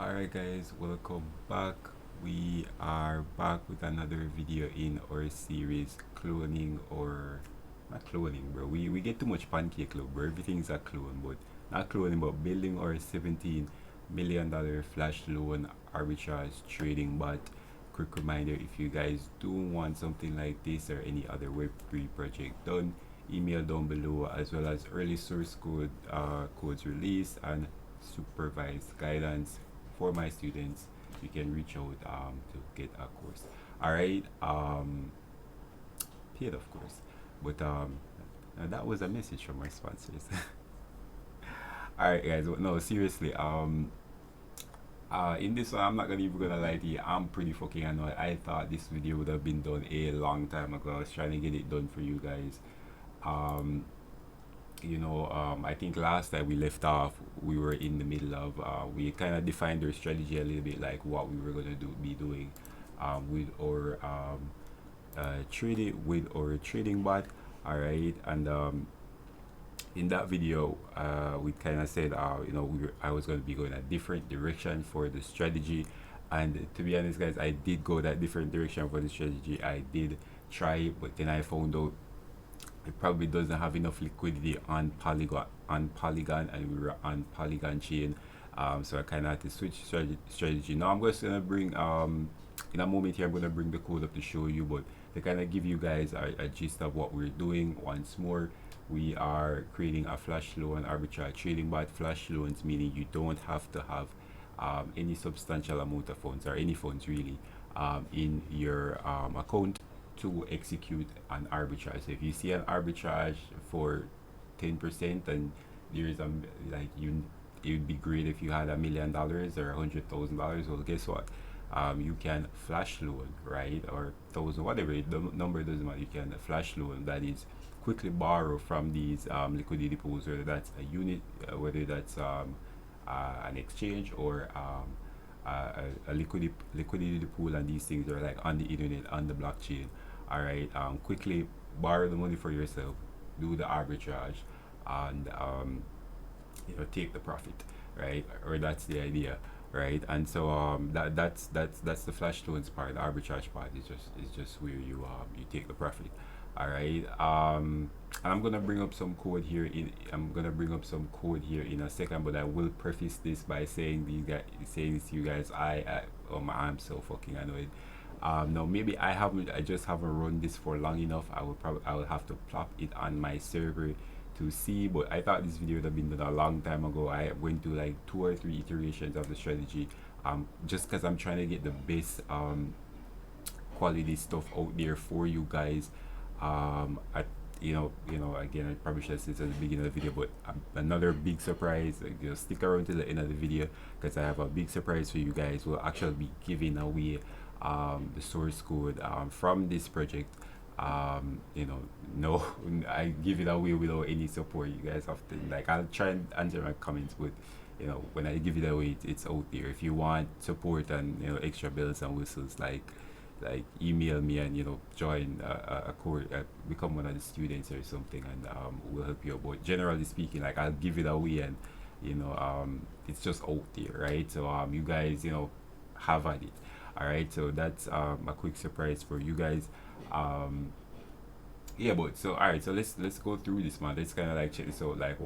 Alright guys, welcome back. We are back with another video in our series cloning, or not cloning, bro. We get too much pancake club, bro. Everything's a clone, but not cloning, but building our $17 million flash loan arbitrage trading bot. Quick reminder, if you guys do want something like this or any other web3 project done, email down below, as well as early source codes released and supervised guidance for my students. You can reach out to get a course. All right, paid of course, but that was a message from my sponsors. All right, guys. No, seriously. In this one, I'm not gonna even gonna lie to you. I'm pretty fucking annoyed. I thought this video would have been done a long time ago. I was trying to get it done for you guys. Um, I think last time we left off, we were in the middle of we kind of defined our strategy a little bit, like what we were gonna be doing with our trading bot. All right, and in that video, we kind of said, I was going to be going a different direction for the strategy. And to be honest, guys, I did go that different direction for the strategy. I did try it, but then I found out it probably doesn't have enough liquidity on Polygon, and we were on Polygon chain. So I kind of had to switch strategy. Now I'm just gonna bring in a moment here. I'm gonna bring the code up to show you, but to kind of give you guys a gist of what we're doing once more. We are creating a flash loan arbitrage trading bot. Flash loans meaning you don't have to have any substantial amount of funds, or any funds really, in your account to execute an arbitrage. So if you see an arbitrage for 10%, and there's like you, it would be great if you had $1 million or $100,000. Well, guess what? You can flash loan, right, or thousand, whatever the number doesn't matter. You can flash loan, that is quickly borrow from these liquidity pools, whether that's a unit, whether that's an exchange, or a liquidity pool, and these things are like on the internet, on the blockchain. All right, quickly borrow the money for yourself, do the arbitrage, and take the profit, right? Or that's the idea, right? And so that's the flash loans part. The arbitrage part is just where you take the profit. All right. And I'm gonna bring up some code here in a second, but I will preface this by saying this to you guys. I'm so fucking annoyed. No, maybe I just haven't run this for long enough. I will have to plop it on my server to see, but I thought this video would have been done a long time ago. I went through like 2 or 3 iterations of the strategy, just because I'm trying to get the best quality stuff out there for you guys. I, again, I probably should have said this at the beginning of the video, but another big surprise. Like, just stick around to the end of the video, because I have a big surprise for you guys. We'll actually be giving away the source code from this project. No, I give it away without any support. You guys have to, like, I'll try and answer my comments, but when I give it away, it's out there. If you want support and extra bells and whistles, like email me and join a course, become one of the students or something, and we'll help you out. But generally speaking, like, I'll give it away, and it's just out there, right? So you guys have at it. All right, so that's a quick surprise for you guys. Yeah, but so all right, so let's go through this, man. Let's kind of like check this out, like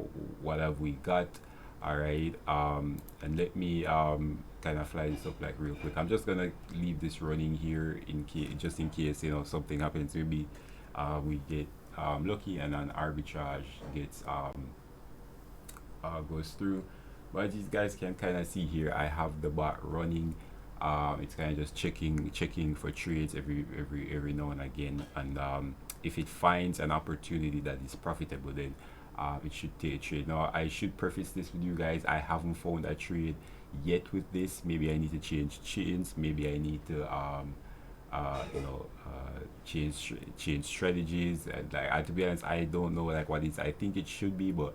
what have we got. All right, and let me kind of fly this up like real quick. I'm just gonna leave this running here in case, just in case something happens. Maybe we get lucky and an arbitrage gets goes through. But as you guys can kind of see here, I have the bot running. It's kind of just checking for trades every now and again, and if it finds an opportunity that is profitable, then it should take a trade. Now, I should preface this with you guys. I haven't found a trade yet with this. Maybe I need to change chains. Maybe I need to change strategies. And like, to be honest, I don't know like what it is. I think it should be, but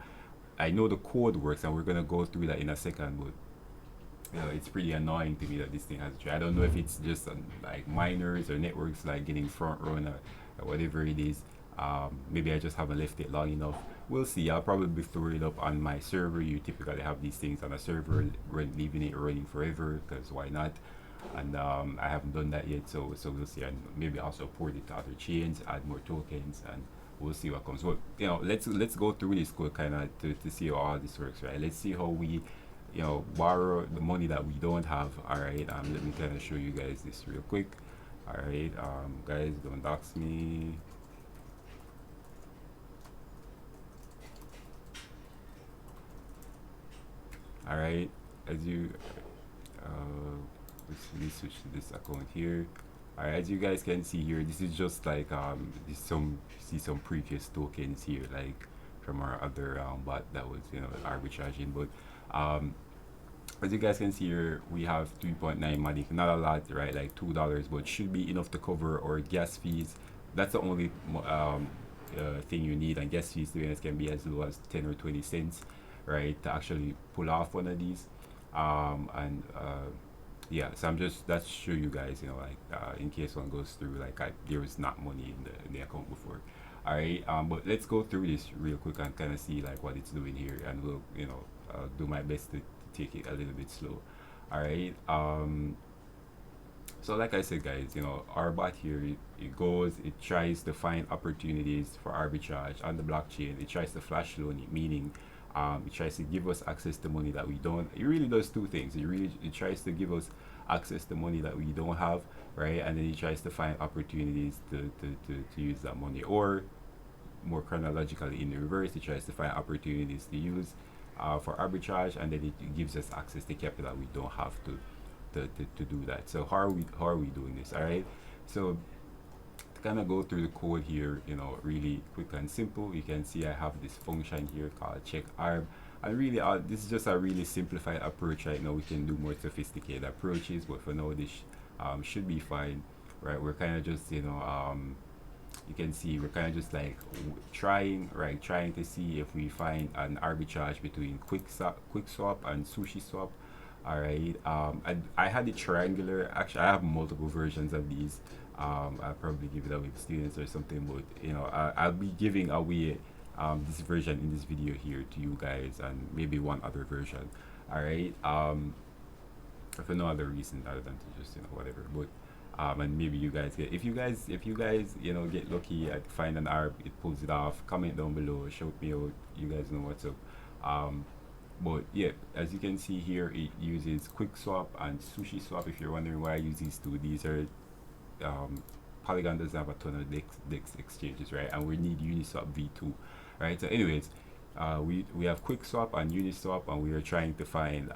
I know the code works, and we're gonna go through that in a second. But it's pretty annoying to me that this thing has a trade. I don't know if it's just like miners or networks like getting front run, or whatever it is. Maybe I just haven't left it long enough. We'll see. I'll probably throw it up on my server. You typically have these things on a server, leaving it running forever, because why not? And I haven't done that yet, so we'll see. And maybe also port it to other chains, add more tokens, and we'll see what comes. But let's go through this code kind of to see how all this works, right? Let's see how we borrow the money that we don't have. All right, let me kind of show you guys this real quick. All right, guys, don't dox me. All right, as you let's switch to this account here. All right, as you guys can see here, this is just like see some previous tokens here, like from our other bot that was arbitraging. But as you guys can see here, we have 3.9 Matic, not a lot, right? Like $2, but should be enough to cover our gas fees. That's the only thing you need, and gas fees, to be honest, can be as low as 10 or 20 cents, right, to actually pull off one of these. Yeah, so I'm just, that's show you guys, in case one goes through, like there was not money in the account before. All right, but let's go through this real quick and kind of see like what it's doing here, and we'll do my best to take it a little bit slow. All right, so like I said, guys, our bot here, it tries to find opportunities for arbitrage on the blockchain. It tries to flash loan it, meaning it tries to give us access to money that we don't. It really does two things. It tries to give us access to money that we don't have, right? And then it tries to find opportunities to use that money, or more chronologically in the reverse, it tries to find opportunities to use for arbitrage, and then it gives us access to capital we don't have to do that. So how are we doing this? All right, so to kind of go through the code here, really quick and simple, you can see I have this function here called check arb, and really this is just a really simplified approach. Right now we can do more sophisticated approaches, but for now this should be fine, right? We're kind of just you can see we're kind of just like trying to see if we find an arbitrage between quick swap and sushi swap. All right, I had it triangular. Actually, I have multiple versions of these. I'll probably give it away to students or something, but I'll be giving away this version in this video here to you guys, and maybe one other version. All right, for no other reason other than to just whatever. But and maybe you guys get, if you guys get lucky at find an arb, it pulls it off. Comment down below, shout me out. You guys know what's up. But yeah, as you can see here, it uses quick swap and sushi swap. If you're wondering why I use these two, these are Polygon doesn't have a ton of DEX exchanges, right? And we need Uniswap v2, right? So anyways, we have quick swap and Uniswap, and we are trying to find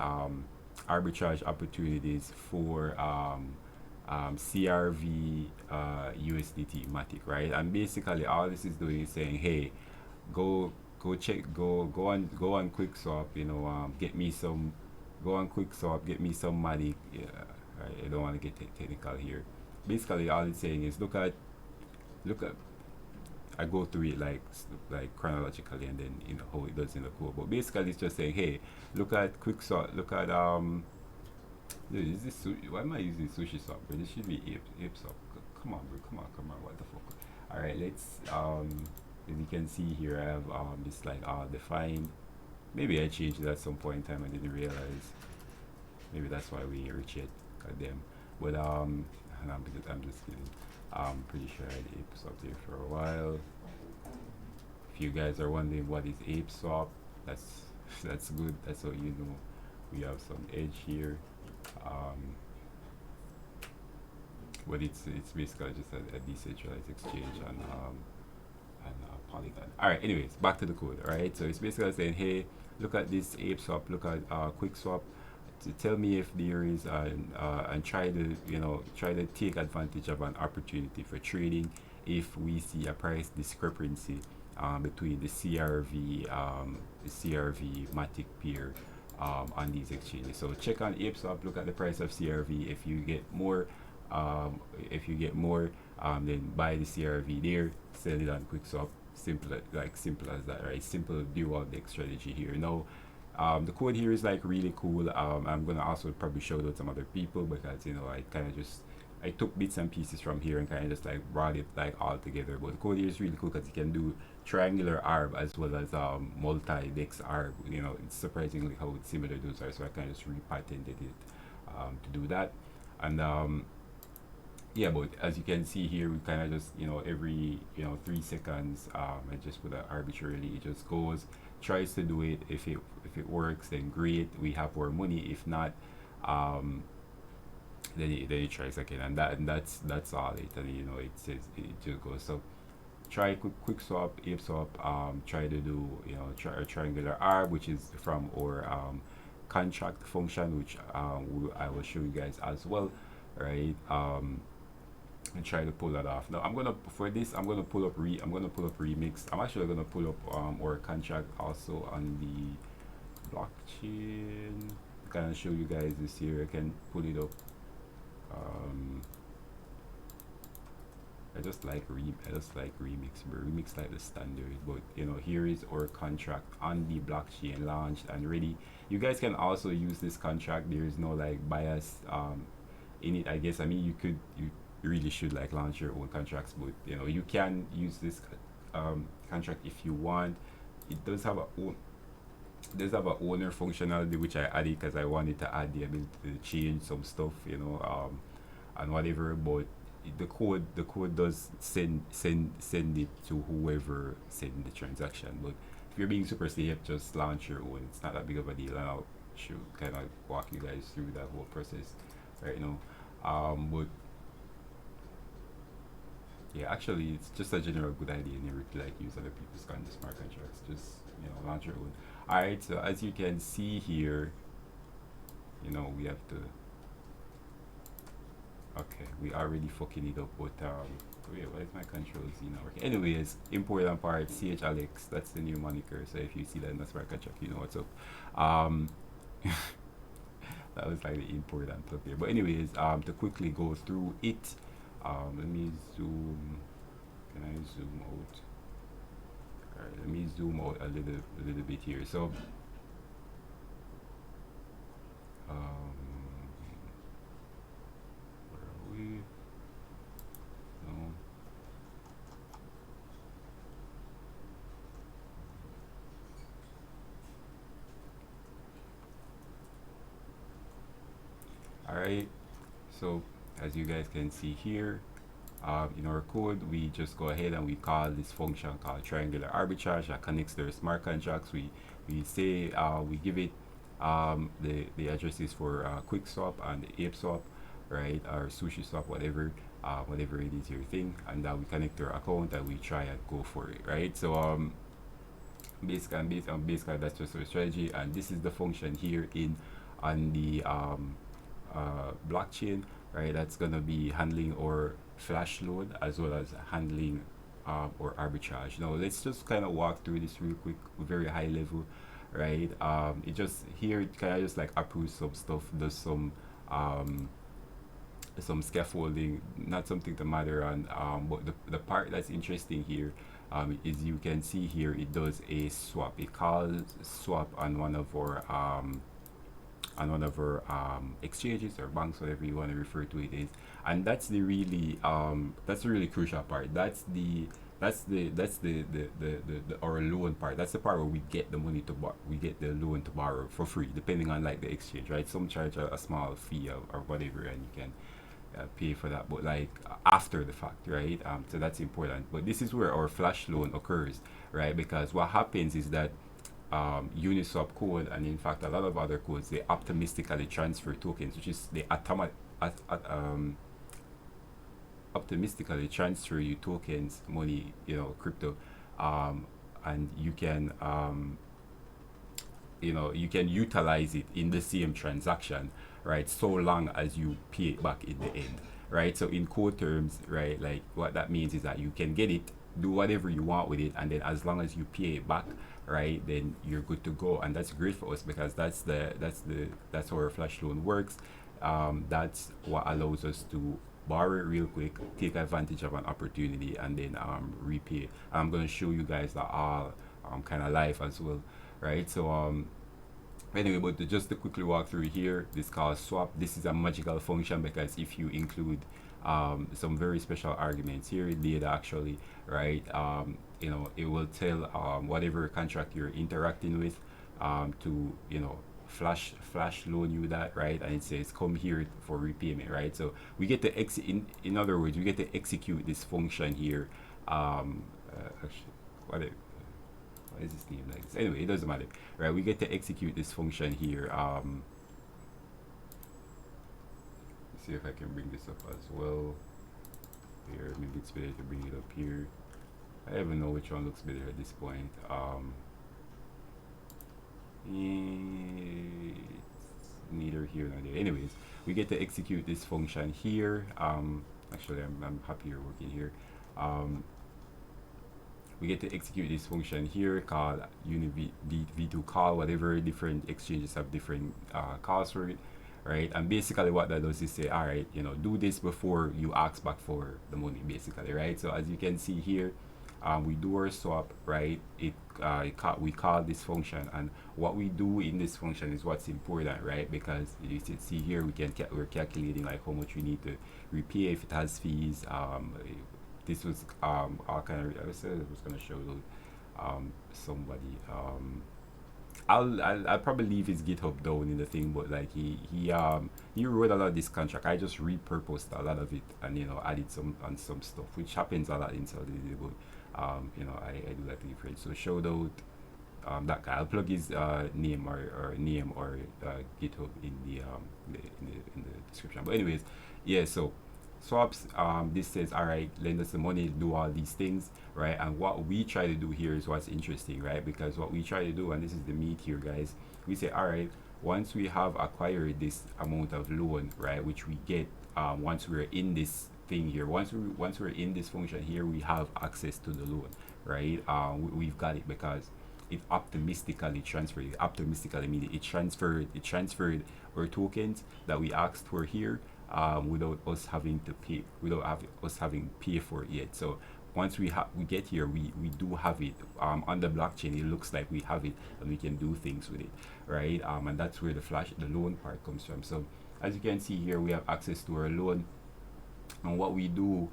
arbitrage opportunities for CRV USDT Matic, right? And basically all this is doing is saying, hey, go on quick swap, get me some, go on quick swap, get me some Matic. Yeah, right, I don't want to get technical here. Basically all it's saying is look at I go through it like chronologically, and then how it does in the code. But basically it's just saying, hey, look at quick swap, look at dude, is this why am I using sushi swap? But this should be ape swap. Come on, bro, come on, what the fuck? All right, let's as you can see here, I have this like defined. Maybe I changed it at some point in time, I didn't realize. Maybe that's why we ain't rich yet. Goddamn. But I'm just kidding. I'm pretty sure I had ape swap there for a while. If you guys are wondering what is ape swap, that's good. That's how you know we have some edge here. But it's basically just a decentralized exchange on Polygon. All right. Anyways, back to the code. All right. So it's basically saying, hey, look at this ape swap. Look at quick swap. To tell me if there is and try to take advantage of an opportunity for trading if we see a price discrepancy between the CRV Matic pair on these exchanges. So check on ApeSwap, look at the price of CRV. If you get more, then buy the CRV there, sell it on QuickSwap. Simple as that, right? Simple dual deck strategy here. Now, the code here is like really cool. I'm gonna also probably shout out some other people because I kind of just I took bits and pieces from here and kind of just like brought it like all together. But the code here is really cool because you can do triangular arb as well as multi-dex arb. You know, it's surprisingly how similar those are. So I kind of just repatented it to do that. And yeah, but as you can see here, we kind of just, you know, every, you know, 3 seconds, I just put that arbitrarily, it just goes, tries to do it. If it works, then great, we have our money. If not, then it tries again, and that's all it. And you know, it says it just goes. So try quick swap, ape swap. Try to do, you know, try a triangular arb, which is from our contract function, which I will show you guys as well, right? And try to pull that off. Now I'm gonna, for this, I'm gonna pull up remix. I'm actually gonna pull up our contract also on the blockchain. Kind of show you guys this here. I can pull it up. I just like remix, but remix like the standard. But you know, here is our contract on the blockchain, launched and ready. You guys can also use this contract. There is no like bias in it, I guess. I mean, you really should like launch your own contracts, but you know, you can use this contract if you want. It does have a owner functionality, which I added because I wanted to add the ability to change some stuff, you know, and whatever. But the code does send it to whoever sent the transaction. But if you're being super safe, just launch your own. It's not that big of a deal, and I'll kind of walk you guys through that whole process right now. But yeah, actually, it's just a general good idea never to like use other people's smart contracts. Just, you know, launch your own. All right, so as you can see here, you know, we have to. Okay, we already fucking it up, but wait, why is my control Z not working? Anyways, important part, CH Alex, that's the new moniker. So if you see that in the smart contract, you know what's up. That was like the important stuff there. But anyways, to quickly go through it. Let me zoom. Can I zoom out? All right, let me zoom out a little bit here. So, where are we? No. All right. So, as you guys can see here, in our code, we just go ahead and we call this function called triangular arbitrage that connects their smart contracts. We say we give it the addresses for quick swap and ape swap, right, or sushi swap, whatever it is your thing, and we connect our account and we try and go for it, right? So basically that's just our strategy, and this is the function here on the blockchain, right? That's gonna be handling our flash loan as well as handling or arbitrage. Now let's just kind of walk through this real quick, very high level, right? It just here it kind of just like approves some stuff, does some scaffolding, not something to matter on, but the part that's interesting here is you can see here it does a swap. It calls swap on one of our exchanges or banks, whatever you want to refer to it is, and that's the really crucial part. That's the our loan part. That's the part where we get the money to we get the loan to borrow for free, depending on like the exchange, right? Some charge a small fee or whatever, and you can pay for that, but like after the fact, right? So that's important. But this is where our flash loan occurs, right? Because what happens is that Uniswap code, and in fact a lot of other codes, they optimistically transfer tokens, which is they optimistically transfer you tokens, money, you know, crypto, and you can you can utilize it in the same transaction, right, so long as you pay it back in the end, right? So in code terms, right, like what that means is that you can get it, do whatever you want with it, and then as long as you pay it back, right, then you're good to go. And that's great for us because that's how our flash loan works. That's what allows us to borrow it real quick, take advantage of an opportunity, and then repay. I'm going to show you guys that all kind of live as well, right? So Anyway, but just to quickly walk through here, this called swap. This is a magical function because if you include some very special arguments here, data actually, right? It will tell whatever contract you're interacting with to flash loan you that, right? And it says come here for repayment, right? So we get to in other words, we get to execute this function here. Actually, why is this name like this? Anyway, it doesn't matter, right? We get to execute this function here. Let's see if I can bring this up as well. Here, maybe it's better to bring it up here. I don't even know which one looks better at this point. It's neither here nor there. Anyways, we get to execute this function here. Actually, I'm happier working here. We get to execute this function here called unit v2 call. Whatever, different exchanges have different calls for it, right? And basically what that does is say, all right, do this before you ask back for the money, basically, right? So as you can see here, we do our swap, right? We call this function, and what we do in this function is what's important, right? Because you see here, we're calculating like how much we need to repay if it has fees. This was all kind of, I was going to show somebody. I'll probably leave his GitHub down in the thing, but like he wrote a lot of this contract. I just repurposed a lot of it and added some stuff, which happens a lot in Saudi, but I do like the difference. So shout out that guy. I'll plug his name or GitHub in the description. But anyways, yeah. So swaps, this says, all right, lend us the money, do all these things, right? And what we try to do here is what's interesting, right? Because what we try to do, and this is the meat here, guys, we say, all right, once we have acquired this amount of loan, right, which we get once we're in this thing here, once we're in this function here, we have access to the loan, right? We've got it because it optimistically transferred. It optimistically meaning it transferred our tokens that we asked for here without us having to pay, pay for it yet. So once we get here, we do have it on the blockchain. It looks like we have it, and we can do things with it, right? And that's where the loan part comes from. So as you can see here, we have access to our loan, and what we do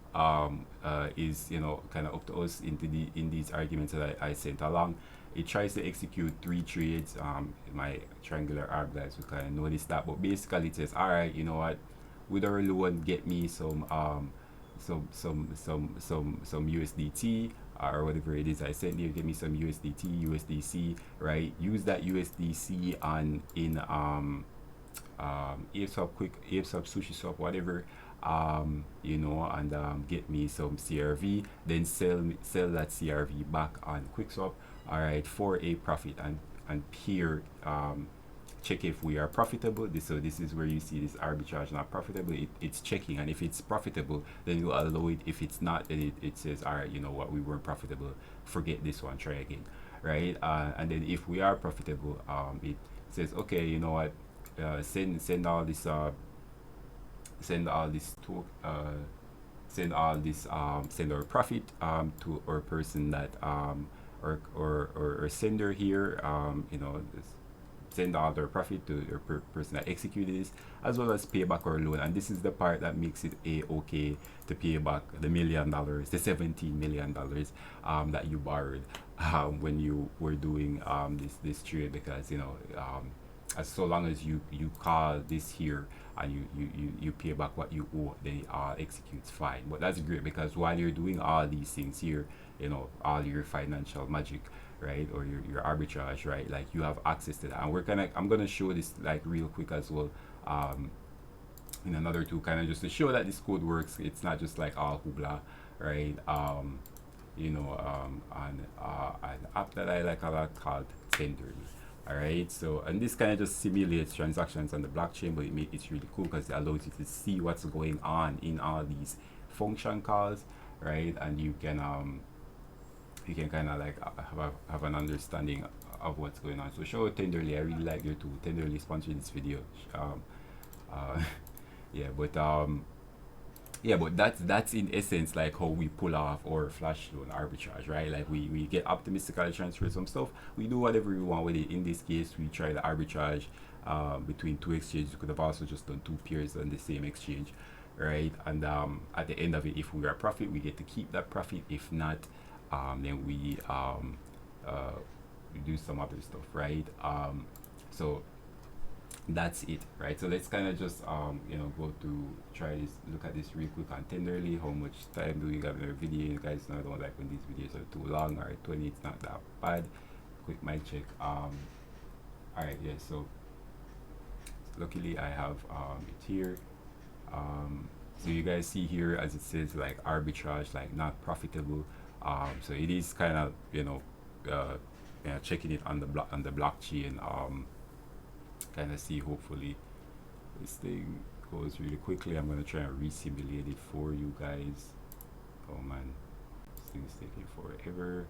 is kind of up to us in these arguments that I sent along. It tries to execute 3 trades. My triangular arc guys will kind of notice that, but basically it says, all right, you know what, with our loan, get me some USDT or whatever it is I sent you. Give me some USDC, right? Use that USDC on in ApeSwap, SushiSwap, whatever, and get me some CRV, then sell that CRV back on QuickSwap, all right, for a profit, and here check if we are profitable. So this is where you see this arbitrage not profitable. It's checking, and if it's profitable, then you allow it. If it's not, then it says, all right, you know what, we weren't profitable, forget this one, try again, right? And then if we are profitable, it says, okay, you know what, send all this to send our profit to our person that or sender here, send all their profit to your person that executed this, as well as pay back our loan. And this is the part that makes it okay to pay back the $1 million, the $17 million that you borrowed when you were doing this trade, because as so long as you call this here and you pay back what you owe, then it executes fine. But that's great, because while you're doing all these things here, all your financial magic, right, or your arbitrage, right, like you have access to that. And I'm gonna show this like real quick as well in another tool, kind of just to show that this code works. It's not just like all hoopla, right? On an app that I like a lot called Tenderly. All right, so, and this kind of just simulates transactions on the blockchain, but it's really cool because it allows you to see what's going on in all these function calls, right? And you can kind of like have an understanding of what's going on. So show Tenderly. I really like your tool. Tenderly sponsored this video. Yeah, but Yeah, but that's in essence like how we pull off our flash loan arbitrage, right? Like we get optimistically transfer some stuff. We do whatever we want with it. In this case, we try the arbitrage between two exchanges. We could have also just done two pairs on the same exchange, right? And at the end of it, if we are profit, we get to keep that profit. If not, then uh, we do some other stuff, right? So that's it, right? So let's kind of just go to try this, look at this real quick and tenderly. How much time do we have in our video? You guys know I don't like when these videos are too long. All right, 20, it's not that bad. Quick mic check. All right, yeah. So luckily I have it here. So you guys see here as it says like arbitrage, like not profitable. So it is kind of checking it on the blockchain. Kind of see, hopefully this thing goes really quickly. I'm gonna try and re-simulate it for you guys. Oh man, this thing's taking forever.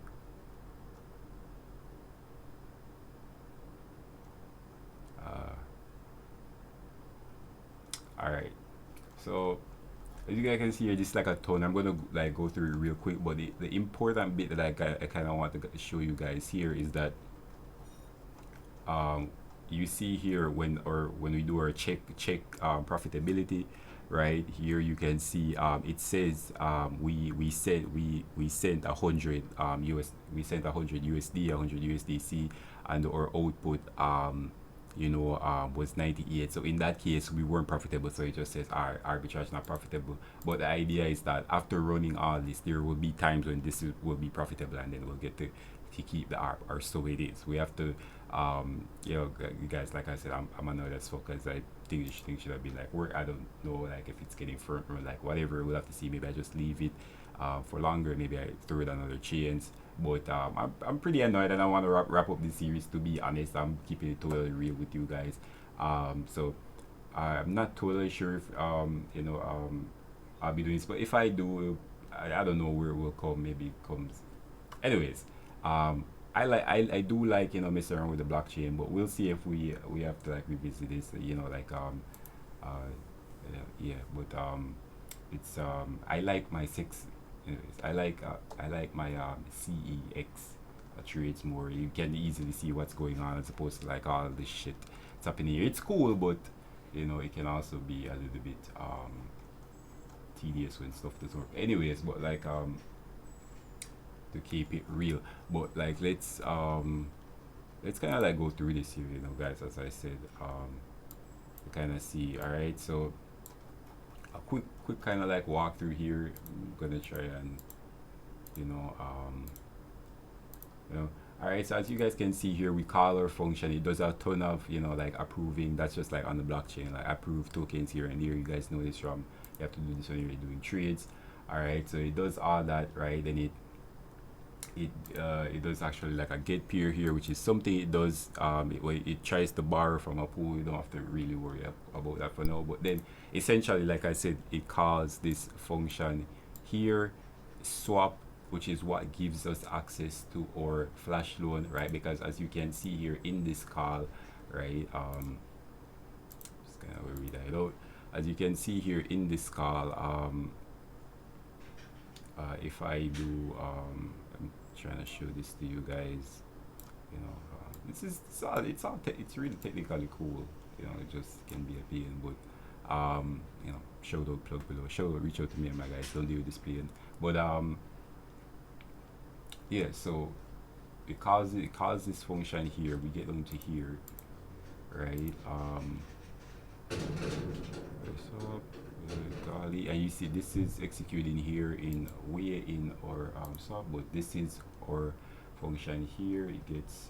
All right, so as you guys can see here, this is like a ton. I'm gonna like go through it real quick, but the important bit that I kind of want to show you guys here is that you see here when we do our check profitability, right here you can see it says we sent 100 US, we sent 100 USD, 100 USDC, and our output was 98. So in that case we weren't profitable, so it just says arbitrage not profitable. But the idea is that after running all this, there will be times when this will be profitable, and then we'll get to keep the ARP, or so it is. We have to you guys, like I said, I'm annoyed as fuck, because I think this thing should have been like work. I don't know, like if it's getting firm or like whatever, we'll have to see. Maybe I just leave it for longer, maybe I throw it on other chains. But I'm pretty annoyed, and I want to wrap up this series. To be honest, I'm keeping it totally real with you guys. So I'm not totally sure if I'll be doing this, but if I do, I don't know where it will come. Maybe it comes anyways. I do like messing around with the blockchain, but we'll see if we have to like revisit this, uh yeah, but it's I like my six. Anyways, I like my CEX trades more. You can easily see what's going on, as opposed to like all this shit that's happening here. It's cool, but it can also be a little bit tedious when stuff doesn't work. Anyways, but like to keep it real, but like let's kind of like go through this here, guys. As I said, to kind of see. All right, so a quick kind of like walk through here. I'm gonna try and you know um you know all right, so as you guys can see here, we call our function. It does a ton of like approving. That's just like on the blockchain, like approve tokens here and here. You guys know this from, you have to do this when you're doing trades. All right, so it does all that, right? Then it does actually like a get peer here, which is something it does. It tries to borrow from a pool. You don't have to really worry about that for now. But then essentially, like I said, it calls this function here, swap, which is what gives us access to our flash loan, right? Because as you can see here in this call, right, just kind of read that out. As you can see here in this call, if I do I'm trying to show this to you guys. This is it's really technically cool. It just can be a pain, but shout out, plug below, reach out to me and my guys. Don't do this playing, but yeah. So it calls this function here. We get down to here, right? So and you see this is executing here in way in or sub, but this is our function here. It gets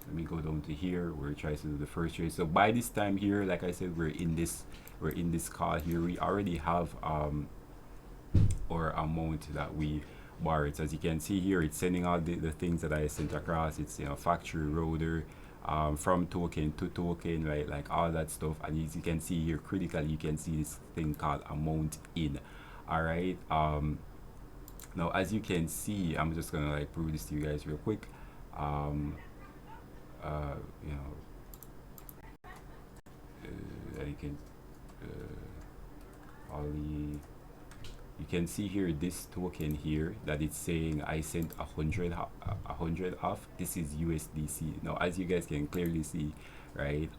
let me go down to here where it tries to do the first trade. So by this time here, like I said, we're in this call here. We already have our amount that we borrowed. So as you can see here, it's sending out the things that I sent across. It's factory router, from token to token, right? Like all that stuff. And as you can see here, critically, you can see this thing called amount in. All right. Now, as you can see, I'm just gonna like prove this to you guys real quick. And you can only you can see here this token here that it's saying I sent 100 off. This is USDC. Now as you guys can clearly see, right,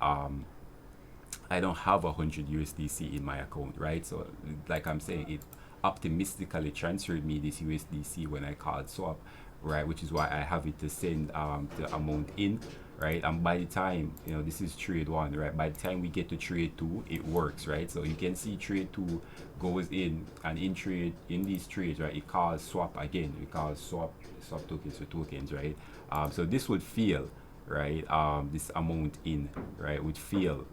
I don't have 100 USDC in my account, right? So like I'm saying, it optimistically transferred me this USDC when I called swap, right? Which is why I have it to send the amount in, right? And by the time, you know, this is trade one, right? By the time we get to trade two, it works, right? So you can see trade two goes in, and in these trades, right, it calls swap again. It calls swap tokens for tokens, right? So this would fail, right? This amount in, right, would fail.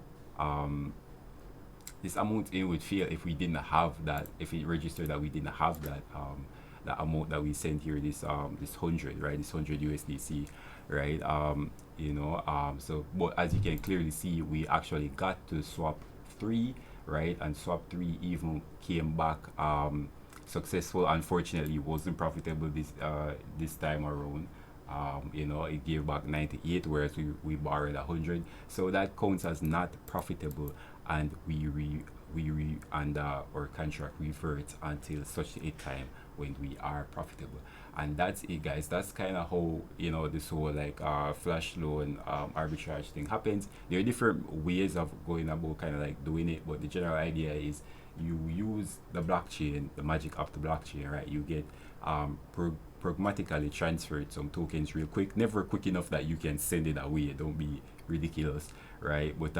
This amount in would fail if we didn't have that, if it registered that we didn't have that that amount that we sent here, this 100, right, this 100 USDC, right? You know, so but as you can clearly see, we actually got to swap 3, right? And swap 3 even came back successful. Unfortunately, it wasn't profitable this time around. You know, it gave back 98, whereas we borrowed 100, so that counts as not profitable, and and our contract reverts until such a time when we are profitable. And that's it, guys. That's kind of how, you know, this whole like flash loan arbitrage thing happens. There are different ways of going about kind of like doing it, but the general idea is you use the blockchain, the magic of the blockchain, right? You get pragmatically transferred some tokens real quick, never quick enough that you can send it away, don't be ridiculous, right? But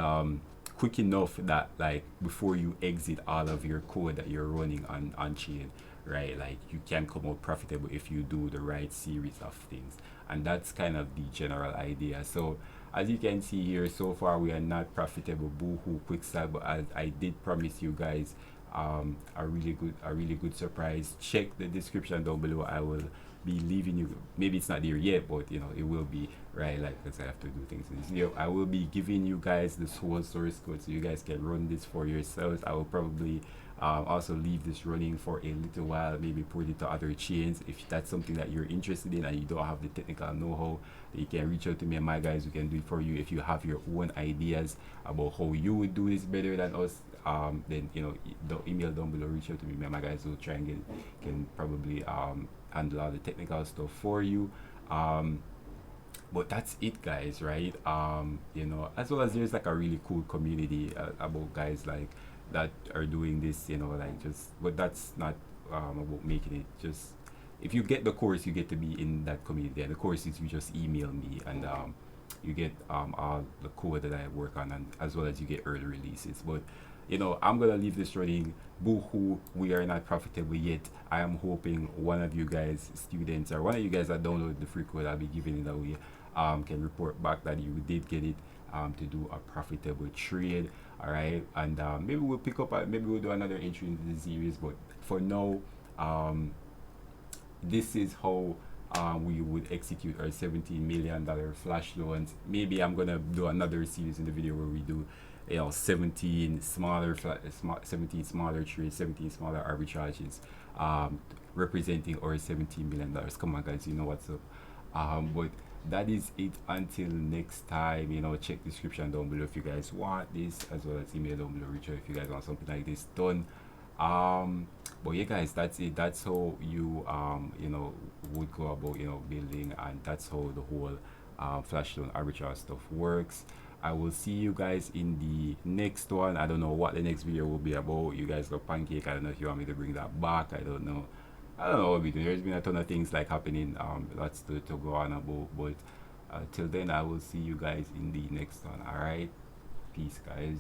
quick enough that like before you exit all of your code that you're running on chain, right, like you can come out profitable if you do the right series of things. And that's kind of the general idea. So as you can see here, so far we are not profitable, boo-hoo, quick sell. But as I did promise you guys a really good surprise, check the description down below. I will be leaving you, maybe it's not there yet, but you know it will be, right? Like, because I have to do things in this video, I will be giving you guys this whole source code so you guys can run this for yourselves. I will probably also leave this running for a little while, maybe put it to other chains. If that's something that you're interested in and you don't have the technical know-how, you can reach out to me and my guys who can do it for you. If you have your own ideas about how you would do this better than us, then you know, the email down below, reach out to me and my guys will try and can probably handle all the technical stuff for you. But that's it, guys, right? You know, as well as there's like a really cool community about guys like that are doing this, you know, like just, but that's not about making it. Just if you get the course, you get to be in that community, and the course is you just email me, and you get all the code that I work on, and as well as you get early releases. But you know, I'm gonna leave this running. Boo-hoo, we are not profitable yet. I am hoping one of you guys, students, or one of you guys that download the free code, I'll be giving it away, can report back that you did get it to do a profitable trade. All right, and maybe we'll pick up, maybe we'll do another entry into the series. But for now, this is how we would execute our $17 million flash loans. Maybe I'm gonna do another series in the video where we do, you know, 17 smaller trades, 17 smaller arbitrages, representing our $17 million. Come on, guys, you know what's up. But that is it. Until next time, you know, check description down below if you guys want this, as well as email down below, reach out if you guys want something like this done. But yeah, guys, that's it. That's how you you know, would go about, you know, building, and that's how the whole flash loan arbitrage stuff works. I will see you guys in the next one. I don't know what the next video will be about. You guys got pancake. I don't know if you want me to bring that back. I don't know what we'll be doing. There's been a ton of things like happening, lots to go on about. But till then, I will see you guys in the next one. All right, peace, guys.